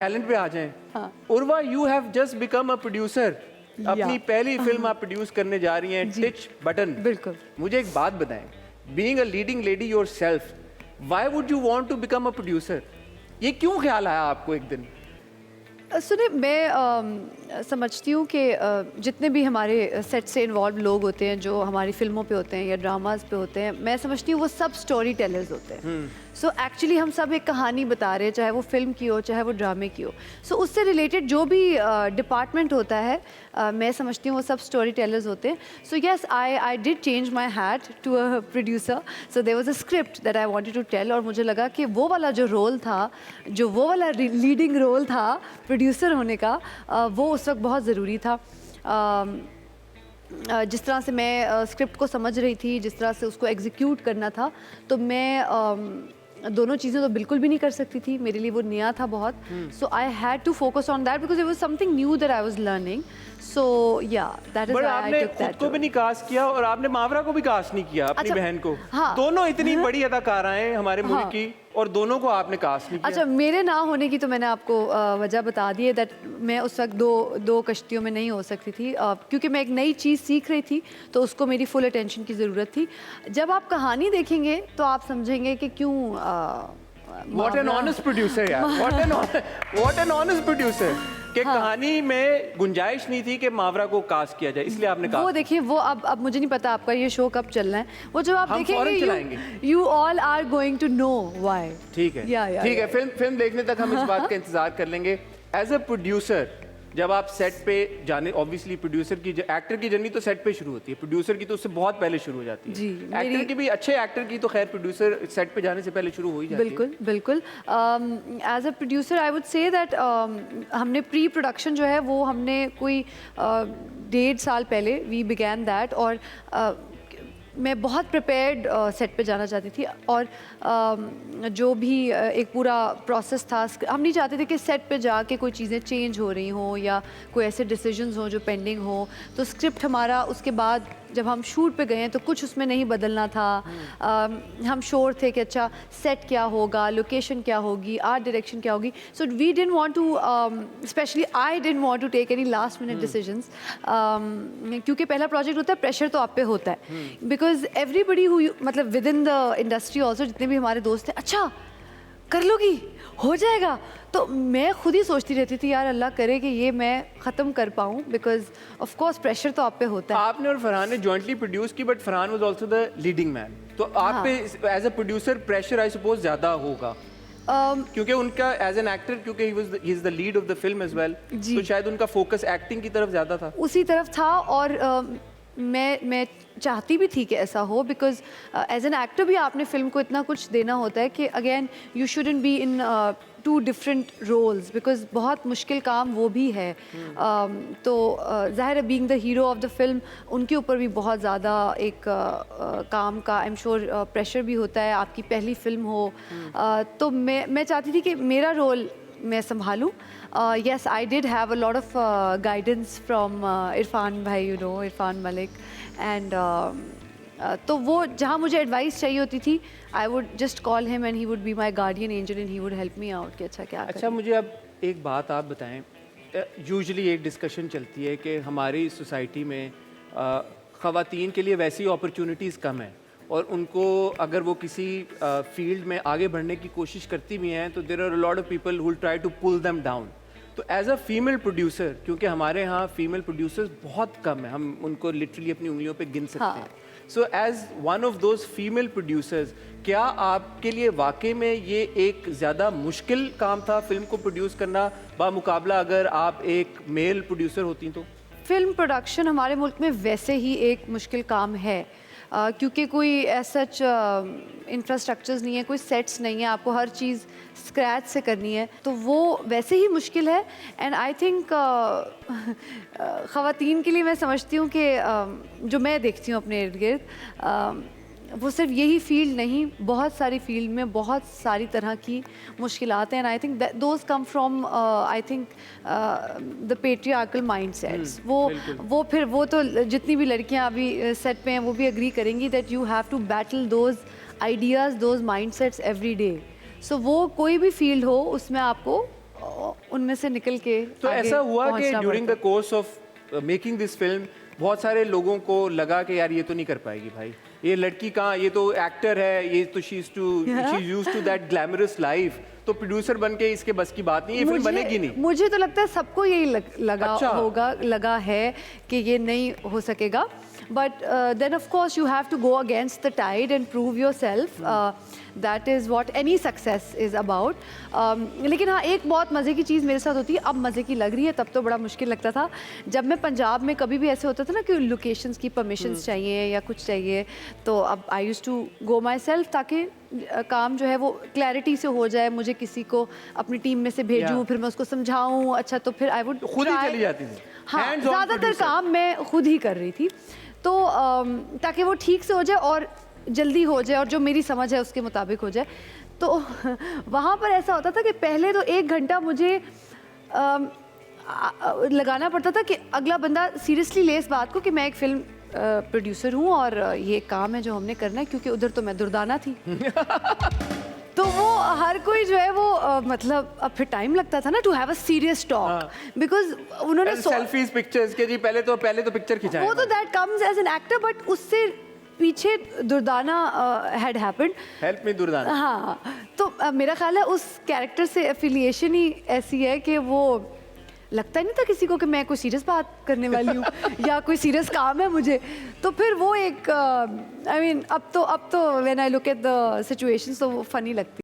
Talent पे आ जाएं। हाँ। Urva, you have just become a producer. अपनी पहली फिल्म आप प्रोड्यूस करने जा रही हैं, टिच बटन। बिल्कुल। मुझे एक बात बताएं, being a leading lady yourself, why would you want to become a producer? ये क्यों ख्याल आया आपको एक दिन? सुने, मैं समझती हूँ कि जितने भी हमारे सेट से इन्वॉल्व लोग होते हैं, जो हमारी फिल्मों पे होते हैं या ड्रामाज पे होते हैं, मैं समझती हूँ वो सब स्टोरी टेलर्स होते हैं। सो एक्चुअली हम सब एक कहानी बता रहे हैं, चाहे वो फिल्म की हो चाहे वो ड्रामे की हो। सो उससे रिलेटेड जो भी डिपार्टमेंट होता है, मैं समझती हूँ वो सब स्टोरी टेलर्स होते हैं। So yes, I did change my hat to a producer. So there was a script that I wanted to tell, और मुझे लगा कि वो वाला जो रोल था, जो वो वाला लीडिंग रोल था प्रोड्यूसर होने का, वो उस वक्त बहुत ज़रूरी था। जिस तरह से मैं स्क्रिप्ट को समझ रही थी, जिस तरह से उसको एग्जीक्यूट करना था, तो मैं दोनों चीज़ें तो बिल्कुल भी नहीं कर सकती थी। मेरे लिए वो नया था बहुत। So I had to focus on that because it was something new that I was learning. So yeah that is why I आपने टुक दैट। खुद को भी नहीं कास्ट किया और आपने मावरा को भी कास्ट नहीं किया, अपनी अच्छा, बहन को। हाँ। दोनों इतनी बड़ी अदाकारा हैं हमारे मुल्क हाँ। की, और दोनों को आपने कास्ट नहीं किया। अच्छा, मेरे ना होने की तो मैंने आपको वजह बता दी है दैट मैं उस वक्त दो कश्तियों में नहीं हो सकती थी, क्योंकि मैं एक नई चीज़ सीख रही थी, तो उसको मेरी फुल अटेंशन की ज़रूरत थी। जब आप कहानी देखेंगे तो आप समझेंगे कि क्यों What an honest producer यार, what an honest producer। कि कहानी में गुंजाइश नहीं थी कि मावरा को कास्ट किया जाए, इसलिए आपने वो कास्ट। देखिए, वो अब मुझे नहीं पता आपका ये शो कब चलना है। वो जब आप हम फौरन चलाएंगे। देखेंगे, you all are going to know why. ठीक है, ठीक है। फिल्म देखने तक हम इस बात का इंतजार कर लेंगे। एज अ प्रोड्यूसर, जब आप सेट पे जाने, ऑब्वियसली प्रोड्यूसर की, एक्टर की जर्नी तो सेट पे शुरू होती है, प्रोड्यूसर की तो उससे बहुत पहले शुरू हो जाती है। जी, एक्टर की भी, अच्छे एक्टर की तो खैर प्रोड्यूसर सेट पे जाने से पहले शुरू हो ही जाती है। बिल्कुल बिल्कुल। As a producer I would say that हमने प्री प्रोडक्शन जो है वो हमने कोई 1.5 साल पहले वी बिगैन दैट, और मैं बहुत प्रिपेयर्ड सेट पे जाना चाहती थी, और जो भी एक पूरा प्रोसेस था, हम नहीं चाहते थे कि सेट पे जाके कोई चीज़ें चेंज हो रही हों या कोई ऐसे डिसीजंस हों जो पेंडिंग हो। तो स्क्रिप्ट हमारा उसके बाद जब हम शूट पे गए हैं तो कुछ उसमें नहीं बदलना था। हम श्योर थे कि अच्छा सेट क्या होगा, लोकेशन क्या होगी, आर्ट डायरेक्शन क्या होगी। So we didn't want to, especially I didn't want to take any last minute decisions, क्योंकि पहला प्रोजेक्ट होता है, प्रेशर तो आप पे होता है, बिकॉज एवरीबडी हु, मतलब with in the industry also, जितने भी हमारे दोस्त हैं, अच्छा कर लोगी, हो जाएगा। तो मैं खुद ही सोचती रहती थी, यार अल्लाह करे कि ये मैं ख़त्म कर पाऊँ, बिकॉज ऑफ कोर्स प्रेशर तो आप पे होता है। आपने और फरहान ने जॉइंटली प्रोड्यूस की, but Farhan was also the leading man, तो आप पे as a producer pressure I suppose ज़्यादा होगा, क्योंकि उनका एज एन एक्टर, क्योंकि he is the lead of the film as well, तो शायद उनका फोकस एक्टिंग की तरफ ज़्यादा था। उसी तरफ था, और मैं चाहती भी थी कि ऐसा हो, बिकॉज एज एन एक्टर भी आपने फिल्म को इतना कुछ देना होता है कि again you shouldn't be in 2 different roles, because बहुत मुश्किल काम वो भी है। तो ज़ाहिर है, being the hero of the film, उनके ऊपर भी बहुत ज़्यादा एक काम का आई एम श्योर प्रेशर भी होता है। आपकी पहली फिल्म हो, तो मैं चाहती थी कि मेरा रोल मैं संभालूं। Yes, I did have a lot of guidance from Irfan भाई, you know, Irfan Malik, and तो वो जहाँ मुझे एडवाइस चाहिए होती थी, I would just call him and he would be my guardian angel and he would help me out कि अच्छा क्या करें। अच्छा, मुझे अब एक बात आप बताएं, यूजुअली एक डिस्कशन चलती है कि हमारी सोसाइटी में ख़वातीन के लिए वैसी अपॉर्चुनिटीज़ कम है, और उनको अगर वो किसी फील्ड में आगे बढ़ने की कोशिश करती भी हैं तो there are a lot of people who will try to pull them down. तो एज अ फीमेल प्रोड्यूसर, क्योंकि हमारे यहाँ फीमेल प्रोड्यूसर्स बहुत कम है, हम उनको लिटरली अपनी उंगलियों पे गिन सकते हैं। So as one of those female producers, क्या आपके लिए वाकई में ये एक ज़्यादा मुश्किल काम था फिल्म को प्रोड्यूस करना, बामुकाबला अगर आप एक मेल प्रोड्यूसर होती तो? फिल्म प्रोडक्शन हमारे मुल्क में वैसे ही एक मुश्किल काम है, क्योंकि कोई ऐसा इंफ्रास्ट्रक्चर्स नहीं है, कोई सेट्स नहीं है, आपको हर चीज़ स्क्रैच से करनी है, तो वो वैसे ही मुश्किल है। एंड आई थिंक ख़वातीन के लिए मैं समझती हूँ कि जो मैं देखती हूँ अपने इर्द गिर्द, वो सिर्फ यही फील्ड नहीं, बहुत सारी फील्ड में बहुत सारी तरह की मुश्किलात हैं। And I think those come from I think the patriarchal mindsets. वो फिर वो तो जितनी भी लड़कियां अभी सेट पे हैं वो भी एग्री करेंगी that you have to battle those ideas, those mindsets every day. So वो कोई भी फील्ड हो, उसमें आपको उनमें से निकल के तो आगे ऐसा हुआ कि पहुंचना ड्यूरिंग पड़ता the course of making this film बहुत सारे लोगों को लगा कि यार ये तो नहीं कर पाएगी भाई, ये लड़की कहाँ, ये तो एक्टर है, ये तो she used to that glamorous life, तो प्रोड्यूसर बन के इसके बस की बात नहीं, ये फिल्म बनेगी नहीं। मुझे तो लगता है सबको यही लगा अच्छा। होगा, लगा है कि ये नहीं हो सकेगा, but then of course you have to go against the tide and prove yourself, that is what any success is about. लेकिन हाँ, एक बहुत मज़े की चीज़ मेरे साथ होती है, अब मज़े की लग रही है, तब तो बड़ा मुश्किल लगता था जब मैं पंजाब में कभी भी ऐसे होता था ना कि लोकेशंस की परमिशंस चाहिए या कुछ चाहिए, तो अब I use to go myself ताकि काम जो है वो क्लैरिटी से हो जाए, मुझे किसी को अपनी टीम में से भेजूँ, फिर मैं उसको समझाऊँ, अच्छा तो फिर आई वुड खुद ही चली जाती थी। हाँ, Hands on ज़्यादातर producer। काम मैं खुद ही कर रही थी, तो ताकि वो ठीक से हो जाए और जल्दी हो जाए और जो मेरी समझ है उसके मुताबिक हो जाए। तो वहाँ पर ऐसा होता था कि पहले तो 1 घंटा मुझे लगाना पड़ता था कि अगला बंदा सीरियसली ले इस बात को कि मैं एक फ़िल्म प्रोड्यूसर हूँ और ये काम है जो हमने करना है, क्योंकि उधर तो मैं दुर्दाना थी। तो वो हर कोई जो है वो मतलब अब फिर टाइम लगता था ना to have a serious talk, because उन्होंने सेल्फीज पिक्चर्स के जी पहले तो पिक्चर खिंचाए, वो तो that comes as an actor, but उससे पीछे Durdana had happened. Help me Durdana. हाँ, तो मेरा ख्याल है उस कैरेक्टर से एफिलिएशन ही ऐसी है कि वो लगता ही नहीं था किसी को कि मैं कोई सीरियस बात करने वाली हूँ या कोई सीरियस काम है मुझे, तो फिर वो एक आई मीन अब तो when I look at the situations तो वो फनी लगती